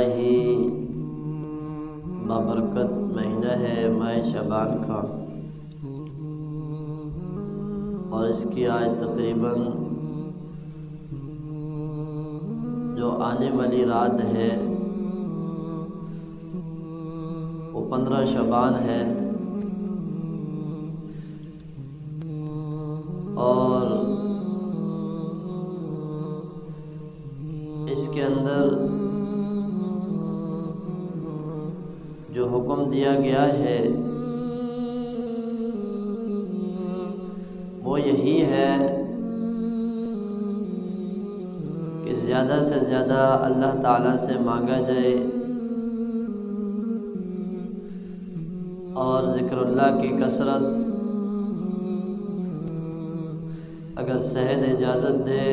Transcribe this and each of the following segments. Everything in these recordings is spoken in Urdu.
بڑا ہی بابرکت مہینہ ہے ماہ شعبان کا، اور اس کی آج تقریباً جو آنے والی رات ہے وہ 15 شعبان ہے، اور اس کے اندر جو حکم دیا گیا ہے وہ یہی ہے کہ زیادہ سے زیادہ اللہ تعالیٰ سے مانگا جائے اور ذکر اللہ کی کثرت، اگر صحت اجازت دے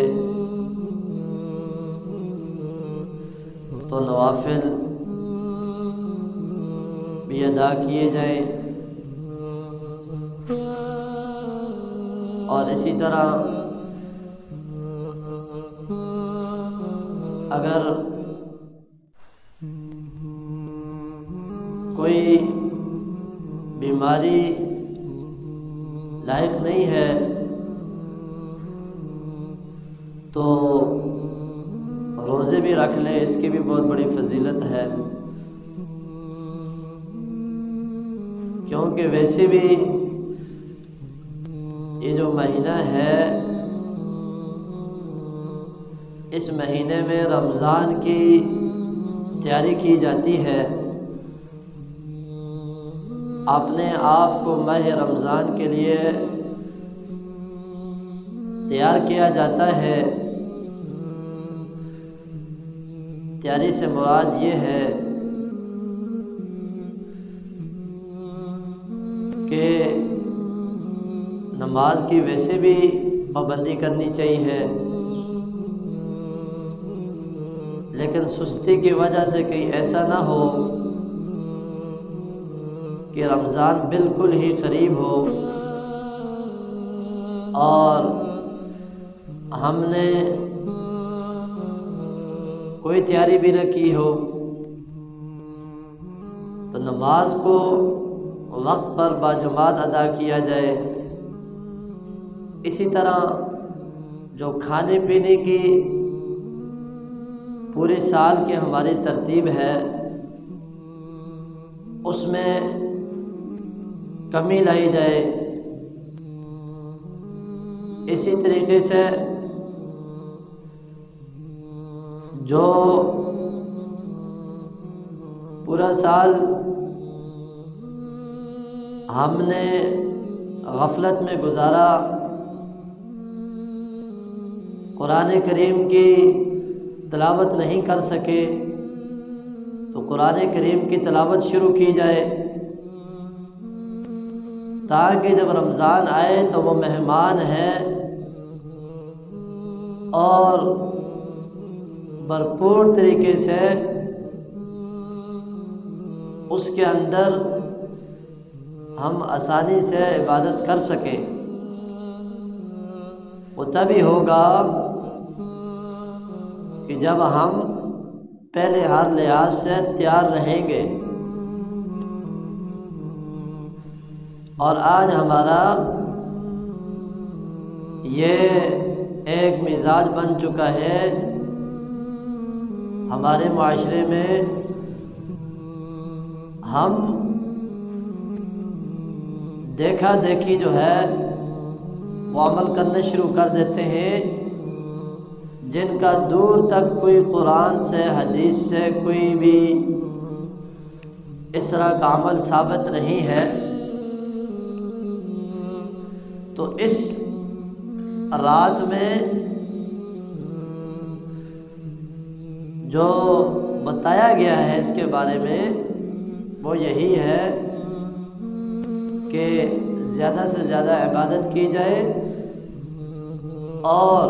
تو نوافل بھی ادا کیے جائیں، اور اسی طرح اگر کوئی بیماری لاحق نہیں ہے تو روزے بھی رکھ لیں، اس کی بھی بہت بڑی فضیلت ہے، کیونکہ ویسے بھی یہ جو مہینہ ہے اس مہینے میں رمضان کی تیاری کی جاتی ہے، اپنے آپ کو ماہ رمضان کے لیے تیار کیا جاتا ہے۔ تیاری سے مراد یہ ہے کہ نماز کی ویسے بھی پابندی کرنی چاہیے، لیکن سستی کی وجہ سے کہیں ایسا نہ ہو کہ رمضان بالکل ہی قریب ہو اور ہم نے کوئی تیاری بھی نہ کی ہو، تو نماز کو وقت پر باجماعت ادا کیا جائے۔ اسی طرح جو کھانے پینے کی پورے سال کی ہماری ترتیب ہے اس میں کمی لائی جائے۔ اسی طریقے سے جو پورا سال ہم نے غفلت میں گزارا، قرآن کریم کی تلاوت نہیں کر سکے، تو قرآن کریم کی تلاوت شروع کی جائے، تاکہ جب رمضان آئے تو وہ مہمان ہے اور بھرپور طریقے سے اس کے اندر ہم آسانی سے عبادت کر سکیں۔ وہ تبھی ہوگا کہ جب ہم پہلے ہر لحاظ سے تیار رہیں گے، اور آج ہمارا یہ ایک مزاج بن چکا ہے ہمارے معاشرے میں، ہم دیکھا دیکھی جو ہے وہ عمل کرنے شروع کر دیتے ہیں، جن کا دور تک کوئی قرآن سے حدیث سے کوئی بھی اس طرح کا عمل ثابت نہیں ہے۔ تو اس رات میں جو بتایا گیا ہے اس کے بارے میں وہ یہی ہے کہ زیادہ سے زیادہ عبادت کی جائے اور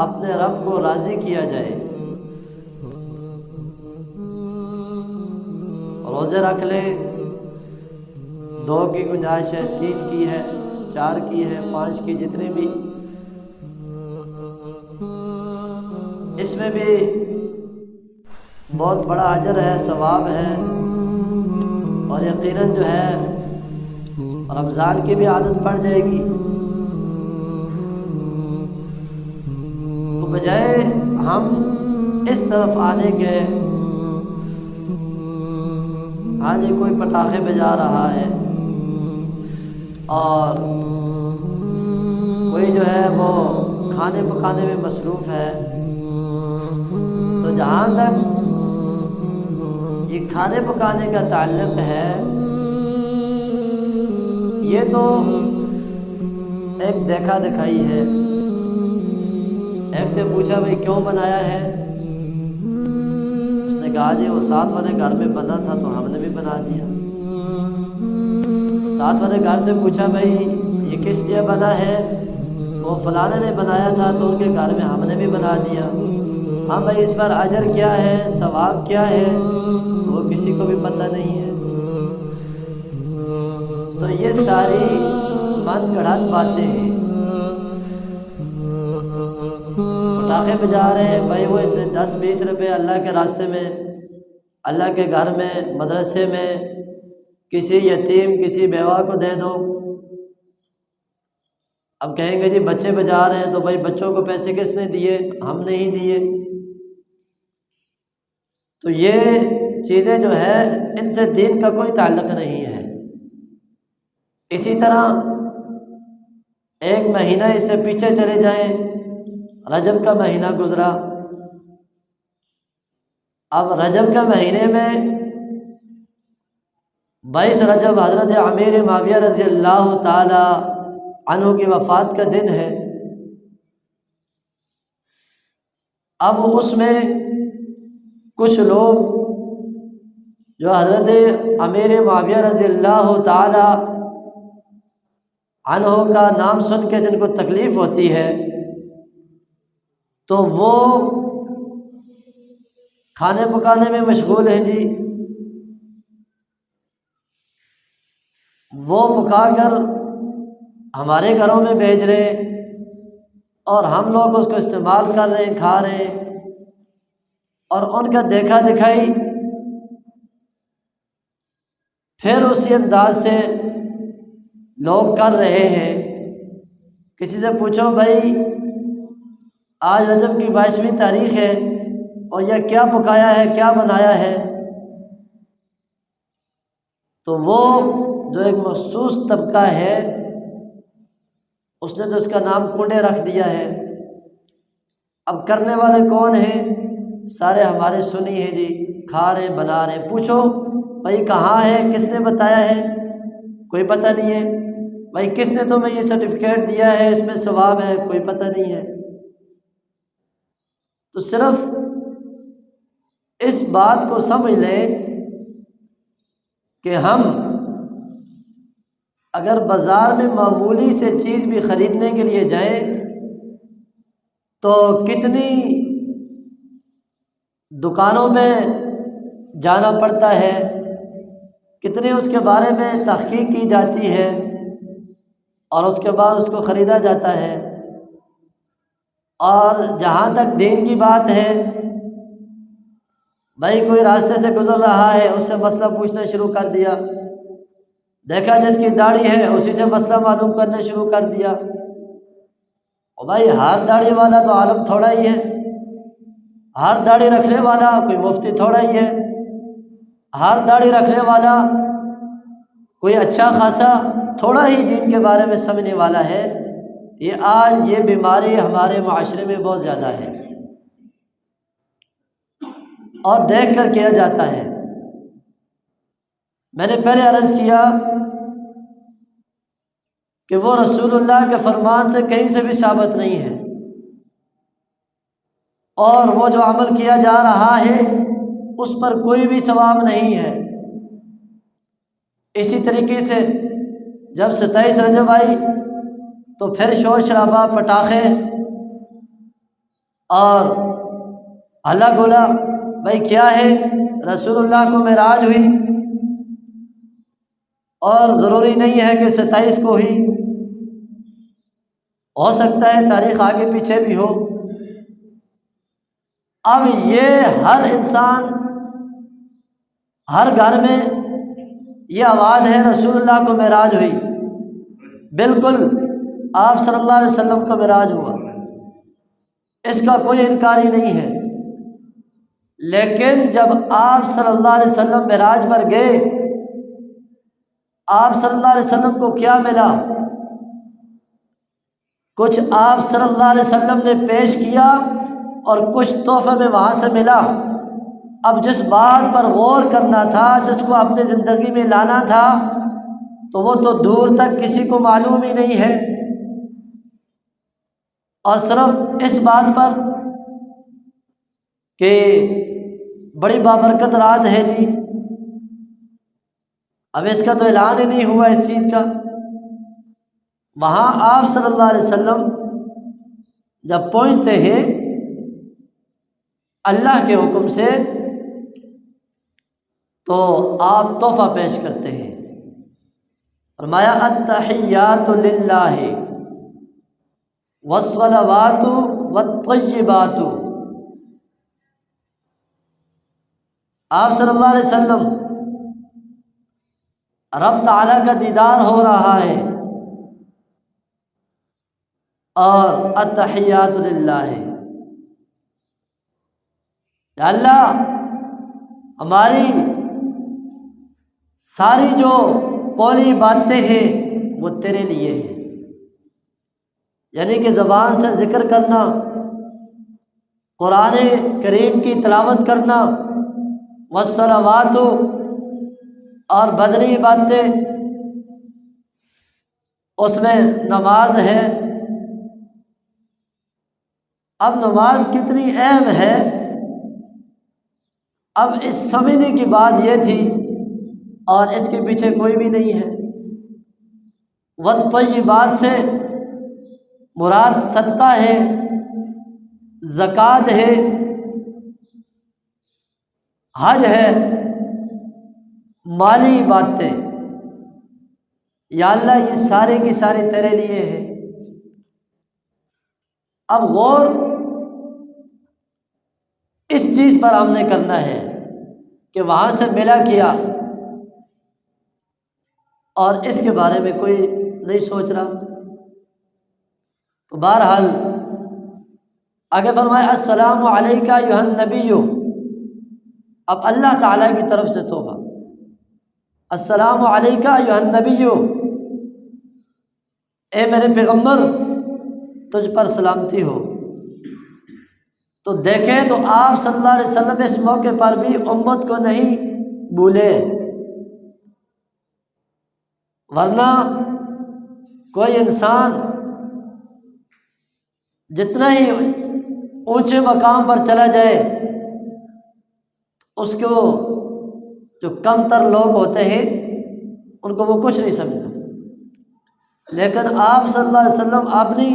اپنے رب کو راضی کیا جائے، روزے رکھ لیں، 2 کی گنجائش ہے، 3 کی ہے، 4 کی ہے، 5 کی، جتنے بھی، اس میں بھی بہت بڑا اجر ہے، ثواب ہے، اور یقیناً جو ہے رمضان کی بھی عادت پڑ جائے گی۔ تو بجائے ہم اس طرف آنے کے، ہاں جی کوئی پٹاخے بجا رہا ہے اور کوئی جو ہے وہ کھانے پکانے میں مصروف ہے، تو جہاں تک یہ کھانے پکانے کا تعلق ہے، یہ تو ایک دیکھا دکھائی ہے۔ ایک سے پوچھا بھائی کیوں بنایا ہے؟ اس نے کہا جی وہ ساتھ والے گھر میں بنا تھا تو ہم نے بھی بنا دیا۔ ساتھ والے گھر سے پوچھا بھائی یہ کس لیے بنا ہے؟ وہ فلانے نے بنایا تھا تو ان کے گھر میں ہم نے بھی بنا دیا۔ ہاں بھائی اس پر اجر کیا ہے، ثواب کیا ہے، وہ کسی کو بھی پتہ نہیں ہے۔ تو یہ ساری من گڑھت باتیں ہیں۔ پٹاخے بجا رہے ہیں بھائی، وہ 10-20 روپے اللہ کے راستے میں، اللہ کے گھر میں، مدرسے میں کسی یتیم کسی بیوہ کو دے دو۔ اب کہیں گے جی بچے بجا رہے ہیں تو بھائی بچوں کو پیسے کس نے دیے؟ ہم نے ہی دیے۔ تو یہ چیزیں جو ہے ان سے دین کا کوئی تعلق نہیں ہے۔ اسی طرح ایک مہینہ اس سے پیچھے چلے جائیں، رجب کا مہینہ گزرا۔ اب رجب کے مہینے میں 22 رجب حضرت امیر معاویہ رضی اللہ تعالی عنہ کی وفات کا دن ہے۔ اب اس میں کچھ لوگ جو حضرت امیر معاویہ رضی اللہ تعالی عنہ کا نام سن کے جن کو تکلیف ہوتی ہے، تو وہ کھانے پکانے میں مشغول ہیں جی۔ وہ پکا کر ہمارے گھروں میں بھیج رہے ہیں اور ہم لوگ اس کو استعمال کر رہے ہیں، کھا رہے ہیں، اور ان کا دیکھا دکھائی پھر اسی انداز سے لوگ کر رہے ہیں۔ کسی سے پوچھو بھائی آج رجب کی 22ویں تاریخ ہے اور یہ کیا پکایا ہے، کیا بنایا ہے؟ تو وہ جو ایک مخصوص طبقہ ہے اس نے تو اس کا نام کنڈے رکھ دیا ہے۔ اب کرنے والے کون ہیں؟ سارے ہمارے سنی ہیں جی، کھا رہے ہیں، بنا رہے ہیں۔ پوچھو بھائی کہاں ہے، کس نے بتایا ہے؟ کوئی پتہ نہیں ہے۔ بھائی کس نے تمہیں یہ سرٹیفکیٹ دیا ہے اس میں ثواب ہے؟ کوئی پتہ نہیں ہے۔ تو صرف اس بات کو سمجھ لیں کہ ہم اگر بازار میں معمولی سے چیز بھی خریدنے کے لیے جائیں تو کتنی دکانوں میں جانا پڑتا ہے، کتنے اس کے بارے میں تحقیق کی جاتی ہے اور اس کے بعد اس کو خریدا جاتا ہے۔ اور جہاں تک دین کی بات ہے، بھائی کوئی راستے سے گزر رہا ہے اس سے مسئلہ پوچھنا شروع کر دیا، دیکھا جس کی داڑھی ہے اسی سے مسئلہ معلوم کرنا شروع کر دیا۔ اور بھائی ہر داڑھی والا تو عالم تھوڑا ہی ہے، ہر داڑھی رکھنے والا کوئی مفتی تھوڑا ہی ہے، ہر داڑھی رکھنے والا کوئی اچھا خاصا تھوڑا ہی دین کے بارے میں سمجھنے والا ہے۔ یہ آج یہ بیماری ہمارے معاشرے میں بہت زیادہ ہے اور دیکھ کر کیا جاتا ہے۔ میں نے پہلے عرض کیا کہ وہ رسول اللہ کے فرمان سے کہیں سے بھی ثابت نہیں ہے، اور وہ جو عمل کیا جا رہا ہے اس پر کوئی بھی ثواب نہیں ہے۔ اسی طریقے سے جب 27 رجب آئی تو پھر شور شرابہ، پٹاخے اور ہلا گلا۔ بھائی کیا ہے؟ رسول اللہ کو معراج ہوئی اور ضروری نہیں ہے کہ 27 کو ہی، ہو سکتا ہے تاریخ آگے پیچھے بھی ہو۔ اب یہ ہر انسان، ہر گھر میں یہ آواز ہے رسول اللہ کو معراج ہوئی، بالکل آپ صلی اللہ علیہ وسلم کو معراج ہوا، اس کا کوئی انکار ہی نہیں ہے۔ لیکن جب آپ صلی اللہ علیہ وسلم معراج پر گئے، آپ صلی اللہ علیہ وسلم کو کیا ملا؟ کچھ آپ صلی اللہ علیہ وسلم نے پیش کیا اور کچھ تحفے میں وہاں سے ملا۔ اب جس بات پر غور کرنا تھا، جس کو اپنی زندگی میں لانا تھا، تو وہ تو دور تک کسی کو معلوم ہی نہیں ہے، اور صرف اس بات پر کہ بڑی بابرکت رات ہے جی، اب اس کا تو اعلان ہی نہیں ہوا اس چیز کا۔ وہاں آپ صلی اللہ علیہ وسلم جب پہنچتے ہیں اللہ کے حکم سے، تو آپ تحفہ پیش کرتے ہیں۔ فرمایا التحیات للہ والصلوات والطیبات۔ آپ صلی اللہ علیہ وسلم رب تعالیٰ کا دیدار ہو رہا ہے، اور التحیات للہ ہے، یا اللہ ہماری ساری جو قولی باتیں ہیں وہ تیرے لیے ہیں، یعنی کہ زبان سے ذکر کرنا، قرآن کریم کی تلاوت کرنا، والصلوات اور بدنی باتیں، اس میں نماز ہے۔ اب نماز کتنی اہم ہے، اب اس سمجھنے کی بات یہ تھی، اور اس کے پیچھے کوئی بھی نہیں ہے۔ والطیبات سے مراد صدقہ ہے، زکوٰۃ ہے، حج ہے، مالی باتیں، یا اللہ یہ سارے کی سارے تیرے لیے ہیں۔ اب غور اس چیز پر ہم نے کرنا ہے کہ وہاں سے ملا کیا، اور اس کے بارے میں کوئی نہیں سوچ رہا۔ تو بہرحال آگے فرمایا السلام علیکہ ایھا النبی، اب اللہ تعالیٰ کی طرف سے تحفہ، السلام علیکہ ایھا النبی، اے میرے پیغمبر تجھ پر سلامتی ہو۔ تو دیکھیں تو آپ صلی اللہ علیہ وسلم اس موقع پر بھی امت کو نہیں بھولے، ورنہ کوئی انسان جتنا ہی اونچے مقام پر چلا جائے، اس کو جو کم تر لوگ ہوتے ہیں ان کو وہ کچھ نہیں سمجھتا، لیکن آپ صلی اللہ علیہ وسلم اپنی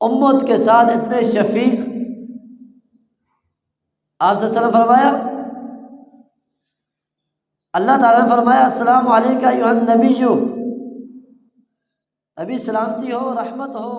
امت کے ساتھ اتنے شفیق، آپ صلی اللہ علیہ وسلم فرمایا، اللہ تعالیٰ نے فرمایا السلام علیکہ ایھا النبی، نبی سلامتی ہو، رحمت ہو